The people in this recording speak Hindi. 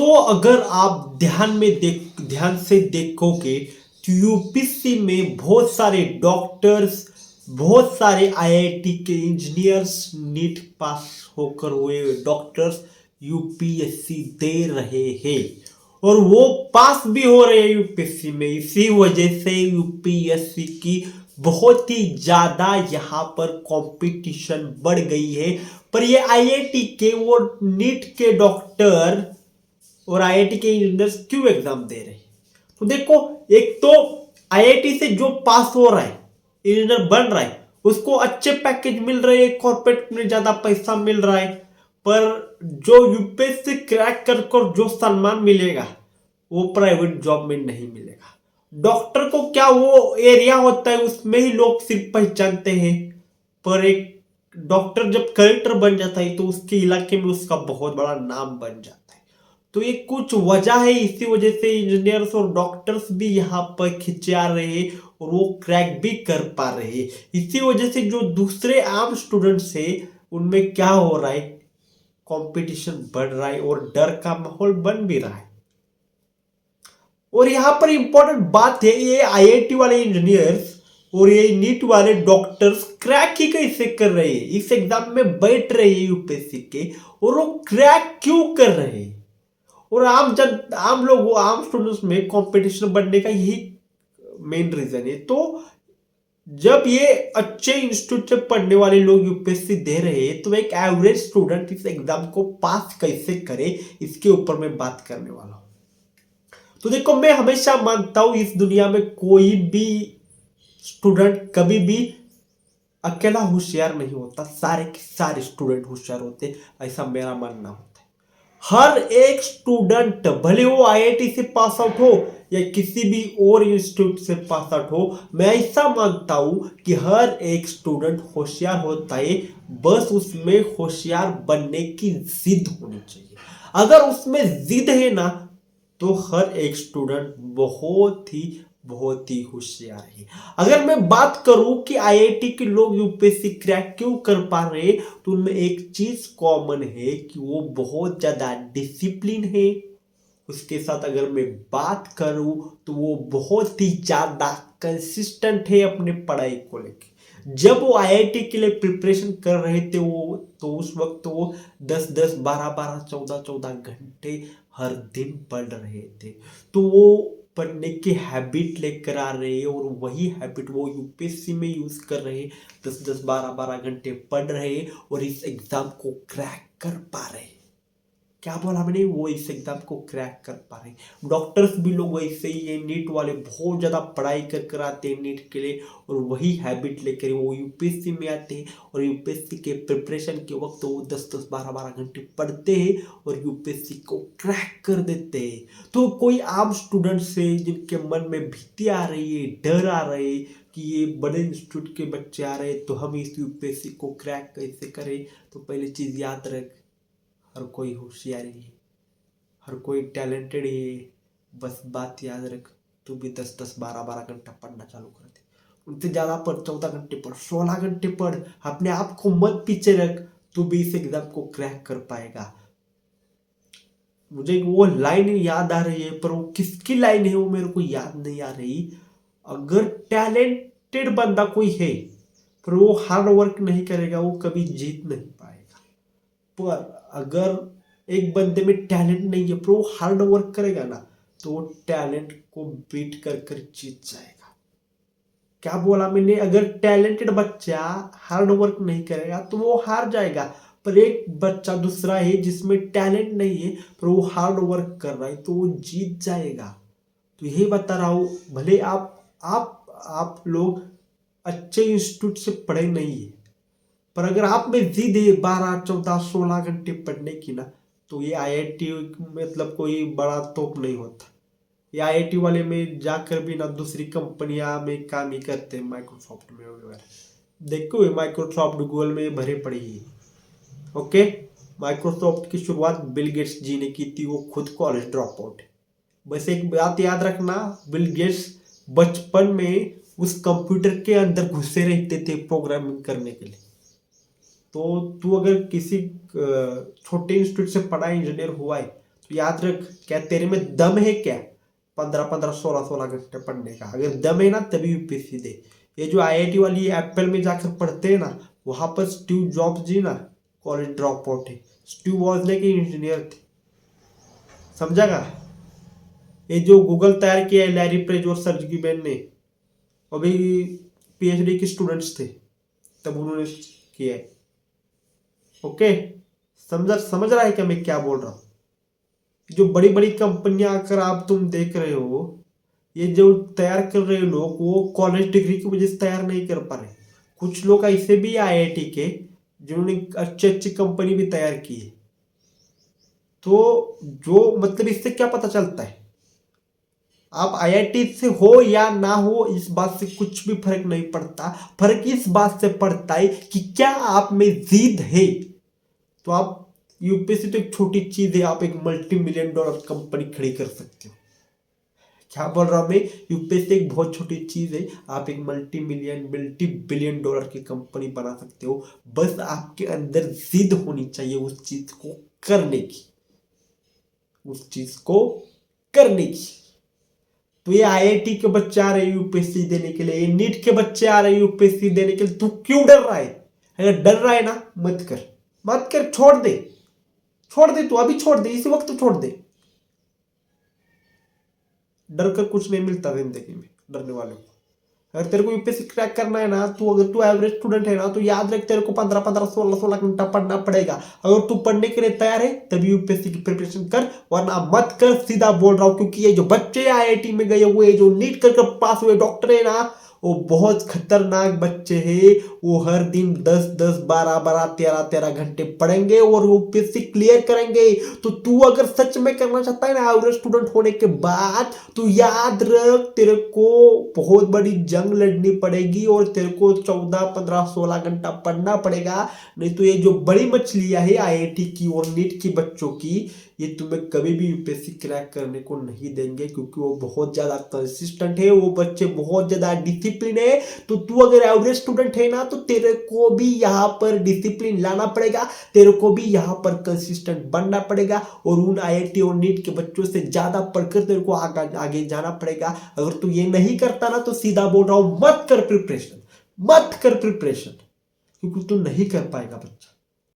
दोस्तों, अगर आप ध्यान से देखोगे तो यूपीएससी में बहुत सारे डॉक्टर्स, बहुत सारे आईआईटी के इंजीनियर्स, नीट पास होकर हुए डॉक्टर्स यूपीएससी दे रहे हैं और वो पास भी हो रहे हैं यूपीएससी में। इसी वजह से यूपीएससी की बहुत ही ज्यादा यहाँ पर कंपटीशन बढ़ गई है। पर ये आईआईटी के वो नीट के डॉक्टर और आईआईटी के इंजीनियर्स क्यों एग्जाम दे रहे हैं? तो देखो, एक तो आईआईटी से जो पास हो रहा है, इंजीनियर बन रहा है, उसको अच्छे पैकेज मिल रहे हैं, कॉर्पोरेट में ज्यादा पैसा मिल रहा है। पर जो यूपीएससी क्रैक कर जो सम्मान मिलेगा वो प्राइवेट जॉब में नहीं मिलेगा। डॉक्टर को क्या वो एरिया होता है उसमें ही लोग सिर्फ पहचानते हैं, पर एक डॉक्टर जब कलेक्टर बन जाता है तो उसके इलाके में उसका बहुत बड़ा नाम बन जाता है। तो ये कुछ वजह है, इसी वजह से इंजीनियर्स और डॉक्टर्स भी यहाँ पर खिंचे आ रहे हैं और वो क्रैक भी कर पा रहे हैं। इसी वजह से जो दूसरे आम स्टूडेंट्स है उनमें क्या हो रहा है, कंपटीशन बढ़ रहा है और डर का माहौल बन भी रहा है। और यहां पर इंपॉर्टेंट बात है, ये आईआईटी वाले इंजीनियर्स और ये नीट वाले डॉक्टर्स क्रैक ही कैसे कर रहे हैं, इस एग्जाम में बैठ रहे हैं यूपीएससी के, और वो क्रैक क्यों कर रहे हैं? और आम लोगों, आम स्टूडेंट्स में कंपटीशन बढ़ने का यही मेन रीजन है। तो जब ये अच्छे इंस्टीट्यूट से पढ़ने वाले लोग यूपीएससी दे रहे हैं तो एक एवरेज स्टूडेंट इस एग्जाम को पास कैसे करे, इसके ऊपर मैं बात करने वाला हूं। तो देखो, मैं हमेशा मानता हूं इस दुनिया में कोई भी स्टूडेंट कभी भी अकेला होशियार नहीं होता, सारे के सारे स्टूडेंट होशियार होते, ऐसा मेरा मानना होता है। हर एक स्टूडेंट, भले वो आईआईटी से पास आउट हो या किसी भी और इंस्टीट्यूट से पास आउट हो, मैं ऐसा मानता हूं कि हर एक स्टूडेंट होशियार होता है, बस उसमें होशियार बनने की जिद होनी चाहिए। अगर उसमें जिद है ना, तो हर एक स्टूडेंट बहुत ही होशियार है। अगर मैं बात करूं कि आईआईटी के लोग यूपीएससी क्रैक क्यों कर पा रहे हैं, तो उनमें एक चीज कॉमन है कि वो बहुत ज्यादा डिसिप्लिन है। उसके साथ अगर मैं बात करूं तो वो बहुत ही ज्यादा कंसिस्टेंट है अपने पढ़ाई को लेकर। जब वो आईआईटी के लिए प्रिपरेशन कर रहे थे वो, तो उस वक्त वो 10-10, 12-12, 14-14 घंटे हर दिन पढ़ रहे थे। तो वो पढ़ने की हैबिट लेकर आ रहे हैं और वही हैबिट वो यूपीएससी में यूज कर रहे हैं। 10-10, 12-12 घंटे पढ़ रहे हैं और इस एग्जाम को क्रैक कर पा रहे हैं। क्या बोला मैंने, वो इस एग्जाम को क्रैक कर पा रहे हैं। डॉक्टर्स भी लोग वैसे ही है, नीट वाले बहुत ज्यादा पढ़ाई कर आते हैं नीट के लिए और वही हैबिट लेकर वो यूपीएससी में आते हैं और यूपीएससी के प्रिपरेशन के वक्त वो 10-10, 12-12 घंटे पढ़ते हैं और यूपीएससी को क्रैक कर देते हैं। तो कोई आम स्टूडेंट्स है जिनके मन में भीति आ रही है, डर आ रहे है कि ये बड़े इंस्टीट्यूट के बच्चे आ रहे हैं तो हम इस यूपीएससी को क्रैक कैसे करें, तो पहले चीज याद रख, हर कोई होशियार है, हर कोई टैलेंटेड है। बस बात याद रख, तू भी 10-10, 12-12 घंटा पढ़ना चालू कर दे। उनसे ज्यादा पढ़, 14 घंटे पढ़, 16 घंटे पढ़, अपने आप को मत पीछे रख, तू भी इस एग्जाम को क्रैक कर पाएगा। मुझे वो लाइन याद आ रही है, पर वो किसकी लाइन है वो मेरे को याद नहीं आ रही। अगर टैलेंटेड बंदा कोई है पर वो हार्ड वर्क नहीं करेगा, वो कभी जीत नहीं पाएगा। पर अगर एक बंदे में टैलेंट नहीं है पर वो हार्ड वर्क करेगा ना, तो वो टैलेंट को बीट कर जीत जाएगा। क्या बोला मैंने, अगर टैलेंटेड बच्चा हार्ड वर्क नहीं करेगा तो वो हार जाएगा। पर एक बच्चा दूसरा है जिसमें टैलेंट नहीं है पर वो हार्ड वर्क कर रहा है, तो वो जीत जाएगा। तो यही बता रहा हूं, भले आप लोग अच्छे इंस्टीट्यूट से पढ़े नहीं है, पर अगर आप में जिद है 12, 14, 16 घंटे पढ़ने की ना, तो ये आईआईटी मतलब कोई बड़ा तोप नहीं होता। ये आईआईटी वाले में जाकर भी ना दूसरी कंपनियां में काम ही करते हैं, माइक्रोसॉफ्ट में वगैरह। देखो, माइक्रोसॉफ्ट गूगल में भरे पड़ी है। ओके, माइक्रोसॉफ्ट की शुरुआत बिल गेट्स जी ने की थी, वो खुद कॉलेज ड्रॉप आउट है। बस एक बात याद रखना, बिल गेट्स बचपन में उस कंप्यूटर के अंदर घुसे रहते थे प्रोग्रामिंग करने के लिए। तो तू अगर किसी छोटे इंस्टीट्यूट से पढ़ा इंजीनियर हुआ है तो तो याद रख, क्या तेरे में दम है क्या 15-15 16-16 घंटे पढ़ने का? अगर दम है ना तभी यूपीएससी दे। ये जो आईआईटी वाली एप्पल में जाकर पढ़ते हैं ना, वहां पर स्टीव जॉब्स जी ना कॉलेज ड्रॉप आउट है। स्टीव वॉजनिक के इंजीनियर थे, समझागा? ये जो गूगल तैयार किया है लैरी पेज और सर्जी बैन ने, अभी पीएचडी के स्टूडेंट्स थे तब उन्होंने किया है। ओके, समझ रहा है क्या मैं क्या बोल रहा हूँ? जो बड़ी बड़ी कंपनियां अगर आप तुम देख रहे हो, ये जो तैयार कर रहे हो लोग, वो कॉलेज डिग्री की वजह से तैयार नहीं कर पा रहे। कुछ लोग ऐसे भी आईआईटी के जिन्होंने अच्छी अच्छी कंपनी भी तैयार की है। तो जो मतलब इससे क्या पता चलता है, आप आईआईटी से हो या ना हो इस बात से कुछ भी फर्क नहीं पड़ता। फर्क इस बात से पड़ता है कि क्या आप में जिद है। तो आप यूपीएससी तो एक छोटी चीज है, आप एक $multi-million कंपनी खड़ी कर सकते हो। क्या बोल रहा हूं मैं? यूपीएससी एक बहुत छोटी चीज है, आप एक $multi-billion की कंपनी बना सकते हो। बस आपके अंदर जिद होनी चाहिए उस चीज को करने की, उस चीज को करने की। तो ये आईआईटी के बच्चे आ रहे हैं यूपीएससी देने के लिए, ये नीट के बच्चे आ रहे हैं यूपीएससी देने के लिए, तू क्यों डर रहा है? अगर डर रहा है ना, मत कर, मत कर, छोड़ दे, छोड़ दे, तू अभी छोड़ दे, इसी वक्त तो छोड़ दे। डर कर कुछ नहीं मिलता जिंदगी में डरने वाले को। अगर तेरे को यूपीएससी क्रैक करना है ना, तू अगर तू एवरेज स्टूडेंट है ना, तो याद रख तेरे को 15-15 16-16 घंटा पढ़ना पड़ेगा। अगर तू पढ़ने के लिए तैयार है तभी यूपीएससी की प्रिपरेशन कर, वरना मत कर। सीधा बोल रहा हूं, क्योंकि ये जो बच्चे आईआईटी में गए हुए, जो नीट कर पास हुए डॉक्टर है ना, वो बहुत खतरनाक बच्चे हैं। वो हर दिन 10-10 12-12 13-13 घंटे पढ़ेंगे और यूपीएससी क्लियर करेंगे। तो तू अगर सच में करना चाहता है ना एवरेज स्टूडेंट होने के बाद, तो याद रख तेरे को बहुत बड़ी जंग लड़नी पड़ेगी और तेरे को 14-15-16 घंटा पढ़ना पड़ेगा। नहीं तो ये जो बड़ी मछलियां है आईआईटी की और नीट की बच्चों की, ये तुम्हें कभी भी यूपीएससी क्रैक करने को नहीं देंगे, क्योंकि वो बहुत ज्यादा कंसिस्टेंट है, वो बच्चे बहुत ज्यादा डिसिप्लिन है। तो तू अगर एवरेज स्टूडेंट है ना, तो तेरे को भी यहाँ पर डिसिप्लिन लाना पड़ेगा, तेरे को भी यहाँ पर कंसिस्टेंट बनना पड़ेगा और उन आईआईटी और नीट के बच्चों से ज्यादा पढ़कर तेरे को आगे जाना पड़ेगा। अगर तू ये नहीं करता ना, तो सीधा बोल रहा हूं, मत कर प्रिपरेशन, मत कर प्रिपरेशन, क्योंकि तू नहीं कर पाएगा बच्चा।